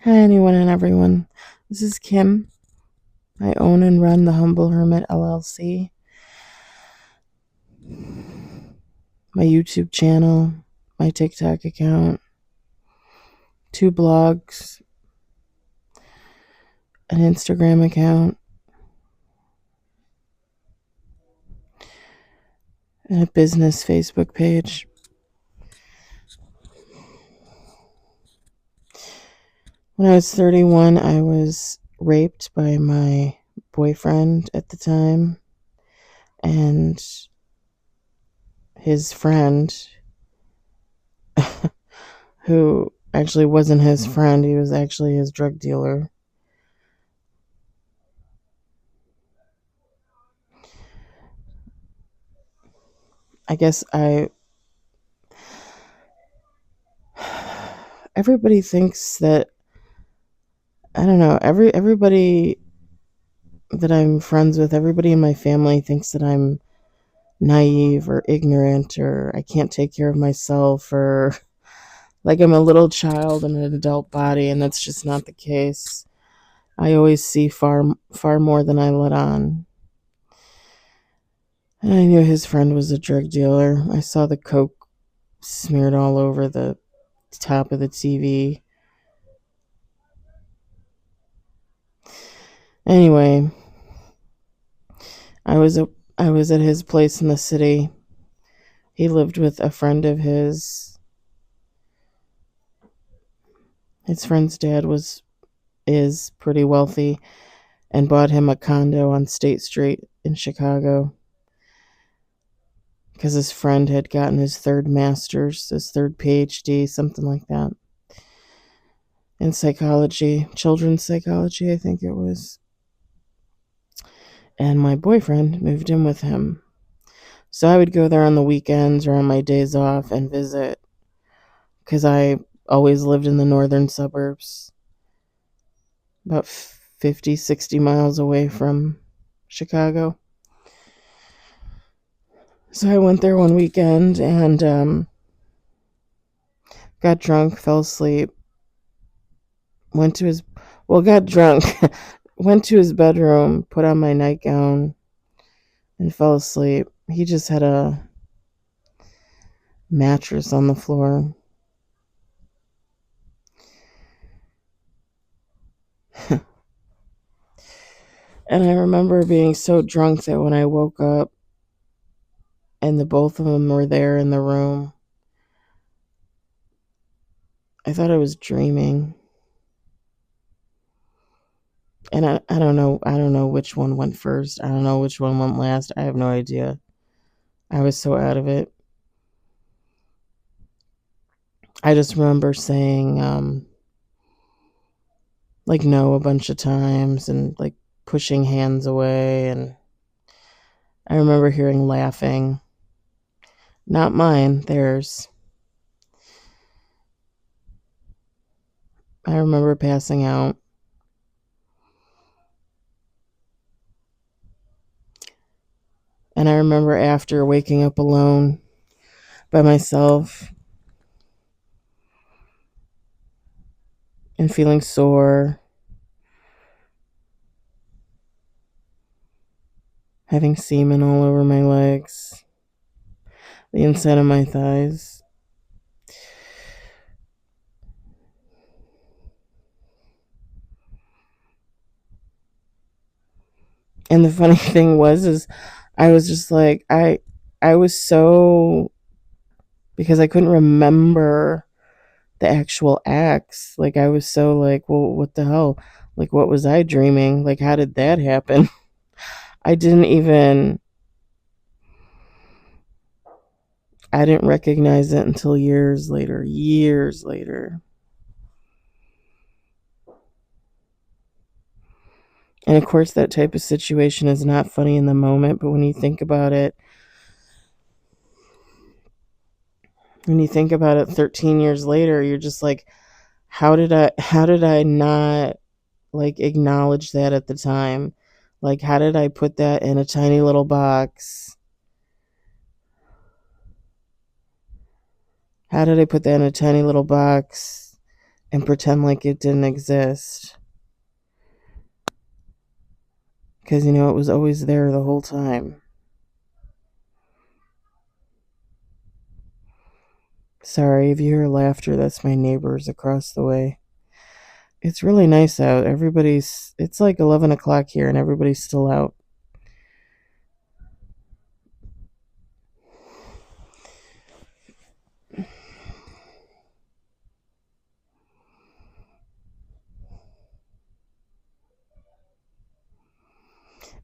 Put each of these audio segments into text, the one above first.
Hi, anyone and everyone. This is Kim. I own and run the Humble Hermit LLC, my YouTube channel, my TikTok account, 2 blogs, an Instagram account, and a business Facebook page. When I was 31, I was raped by my boyfriend at the time and his friend, who actually wasn't his friend, he was actually his drug dealer. I guess everybody thinks that, I don't know, everybody that I'm friends with, everybody in my family thinks that I'm naive or ignorant or I can't take care of myself or like I'm a little child in an adult body, and that's just not the case. I always see far more than I let on. And I knew his friend was a drug dealer. I saw the coke smeared all over the top of the TV. Anyway, I was I was at his place in the city. He lived with a friend of his. His friend's dad is pretty wealthy and bought him a condo on State Street in Chicago because his friend had gotten his third master's, his third PhD, something like that, in psychology, children's psychology, I think it was. And my boyfriend moved in with him. So I would go there on the weekends or on my days off and visit because I always lived in the northern suburbs, about 50, 60 miles away from Chicago. So I went there one weekend and got drunk, fell asleep, went to his, well, got drunk, went to his bedroom, put on my nightgown, and fell asleep. He just had a mattress on the floor. And I remember being so drunk that when I woke up and the both of them were there in the room, I thought I was dreaming. And I don't know. I don't know which one went first. I don't know which one went last. I have no idea. I was so out of it. I just remember saying, like, no a bunch of times and, like, pushing hands away. And I remember hearing laughing. Not mine, theirs. I remember passing out. And I remember after waking up alone by myself and feeling sore, having semen all over my legs, the inside of my thighs. And the funny thing is I was just like, I was so, because I couldn't remember the actual acts. Like, I was so like, well, what the hell? Like, what was I dreaming? Like, how did that happen? I didn't even, I didn't recognize it until years later, years later. And of course, that type of situation is not funny in the moment, but when you think about it 13 years later, you're just like, how did I not like acknowledge that at the time? Like, how did I put that in a tiny little box? How did I put that in a tiny little box and pretend like it didn't exist. Because, it was always there the whole time. Sorry if you hear laughter, that's my neighbors across the way. It's really nice out. It's like 11 o'clock here and everybody's still out.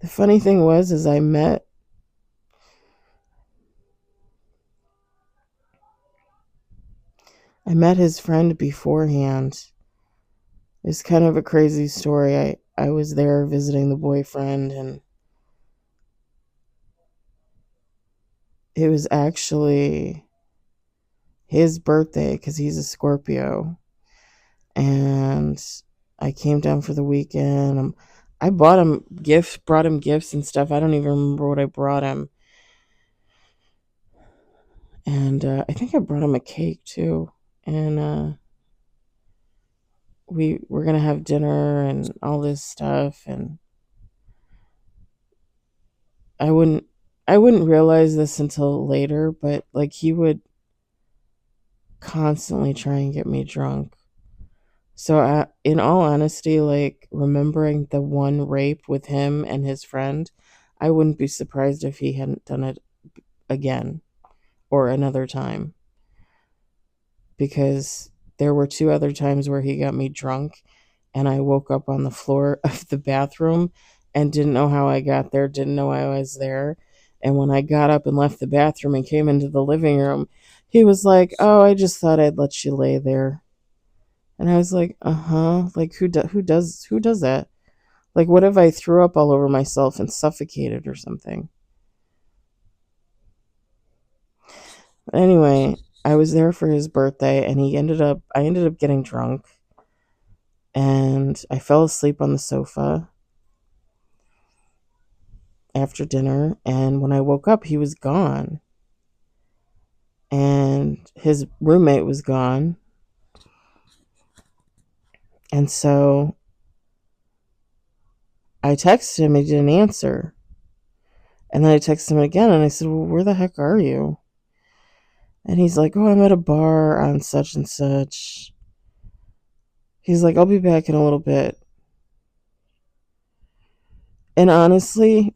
The funny thing is I met his friend beforehand. It's kind of a crazy story. I was there visiting the boyfriend, and it was actually his birthday because he's a Scorpio. And I came down for the weekend. I brought him gifts and stuff. I don't even remember what I brought him. And I think I brought him a cake too. And we were gonna have dinner and all this stuff. And I wouldn't I wouldn't realize this until later, but like he would constantly try and get me drunk. So, in all honesty, like remembering the one rape with him and his friend, I wouldn't be surprised if he hadn't done it again or another time, because there were two other times where he got me drunk and I woke up on the floor of the bathroom and didn't know how I got there, didn't know I was there. And when I got up and left the bathroom and came into the living room, he was like, "Oh, I just thought I'd let you lay there." And I was like, "Uh-huh. Like who does that? Like what if I threw up all over myself and suffocated or something?" But anyway, I was there for his birthday and I ended up getting drunk and I fell asleep on the sofa after dinner, and when I woke up he was gone and his roommate was gone. And so I texted him, he didn't answer. And then I texted him again and I said, "Well, where the heck are you?" And he's like, "Oh, I'm at a bar on such and such." He's like, "I'll be back in a little bit." And honestly,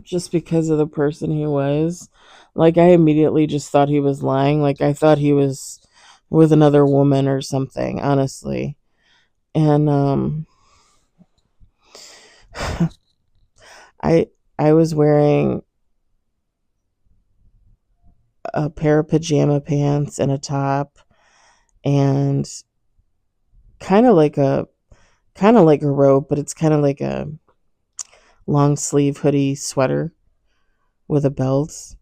just because of the person he was, like I immediately just thought he was lying. Like I thought he was with another woman or something, honestly. And I I was wearing a pair of pajama pants and a top and kind of like a kind of like a robe, but it's kind of like a long sleeve hoodie sweater with a belt.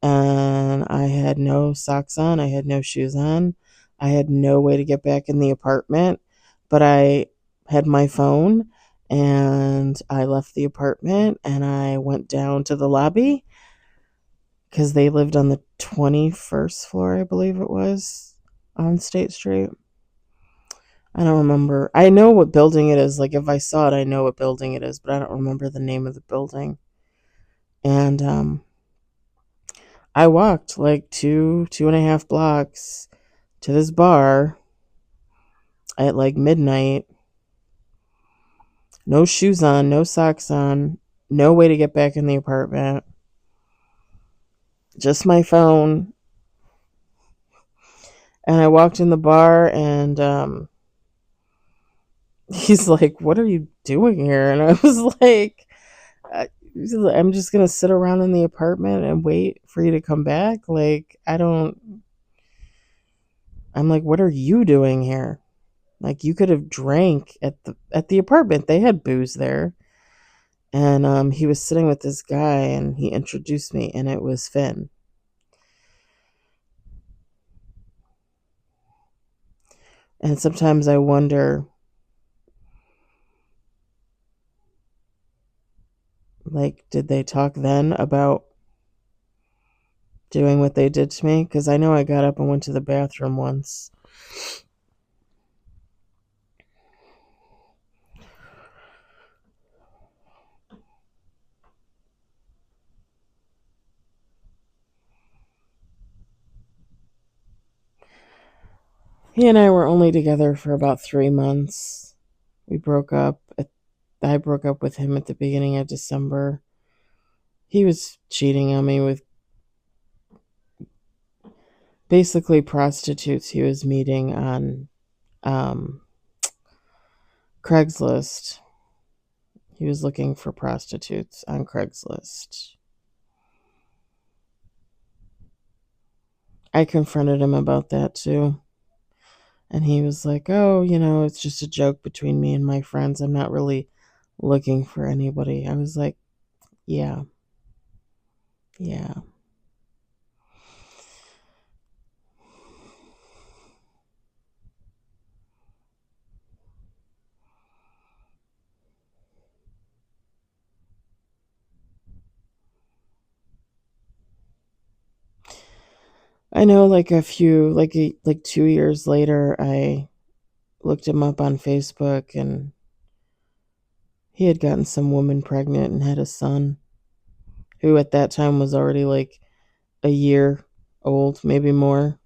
And I had no socks on, I had no shoes on, I had no way to get back in the apartment, but I had my phone and I left the apartment and I went down to the lobby because they lived on the 21st floor, I believe it was, on State Street. I don't remember. I know what building it is. Like if I saw it, I know what building it is, but I don't remember the name of the building. And I walked like 2.5 blocks to this bar at like midnight. No shoes on, no socks on, no way to get back in the apartment. Just my phone. And I walked in the bar and he's like, "What are you doing here?" And I was like, "I'm just going to sit around in the apartment and wait for you to come back." Like, I'm like, "What are you doing here?" Like you could have drank at the apartment. They had booze there. And he was sitting with this guy and he introduced me and it was Finn. And sometimes I wonder, like, did they talk then about doing what they did to me? Because I know I got up and went to the bathroom once. He and I were only together for about 3 months. We broke up. I broke up with him at the beginning of December. He was cheating on me with basically prostitutes he was meeting on um, Craigslist. He was looking for prostitutes on Craigslist. I confronted him about that too. And he was like, oh, it's just a joke between me and my friends. I'm not really looking for anybody. I was like, yeah, yeah. I know like 2 years later, I looked him up on Facebook and he had gotten some woman pregnant and had a son who at that time was already like a year old, maybe more.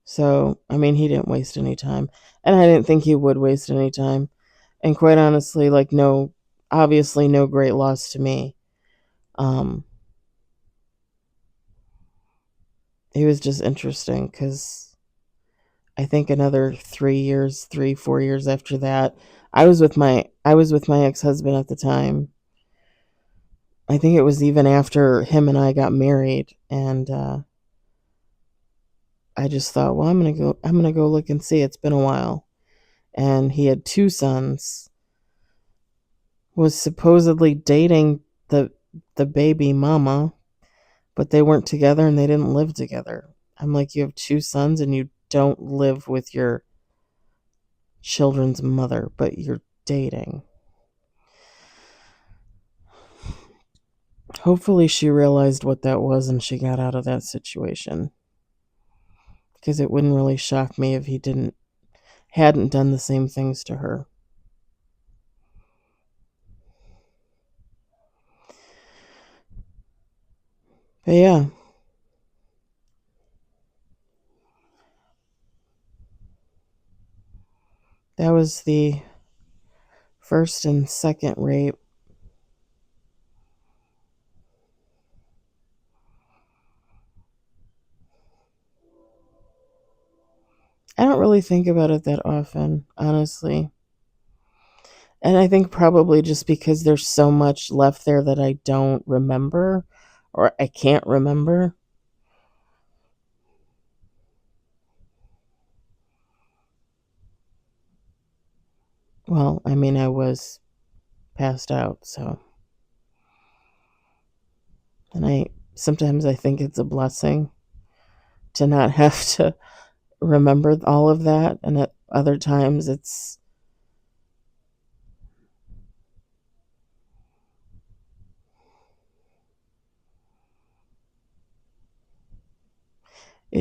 So, I mean, he didn't waste any time. And I didn't think he would waste any time. And quite honestly, like, no, obviously, no great loss to me. Um, it was just interesting because I think another 3 years, 4 years after that, I was with my ex husband at the time. I think it was even after him and I got married, and I just thought, well, I'm gonna go look and see. It's been a while, and he had two sons. Was supposedly dating the baby mama, but they weren't together and they didn't live together. I'm like, you have two sons and you don't live with your children's mother, but you're dating. Hopefully she realized what that was and she got out of that situation. Because it wouldn't really shock me if he hadn't done the same things to her. But yeah, that was the first and second rape. I don't really think about it that often, honestly. And I think probably just because there's so much left there that I don't remember or I can't remember. Well, I mean, I was passed out, so. And sometimes I think it's a blessing to not have to remember all of that. And at other times it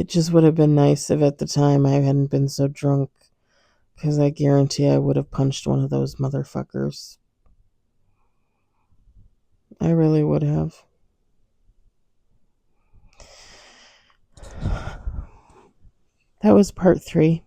just would have been nice if at the time I hadn't been so drunk. Because I guarantee I would have punched one of those motherfuckers. I really would have. That was part 3.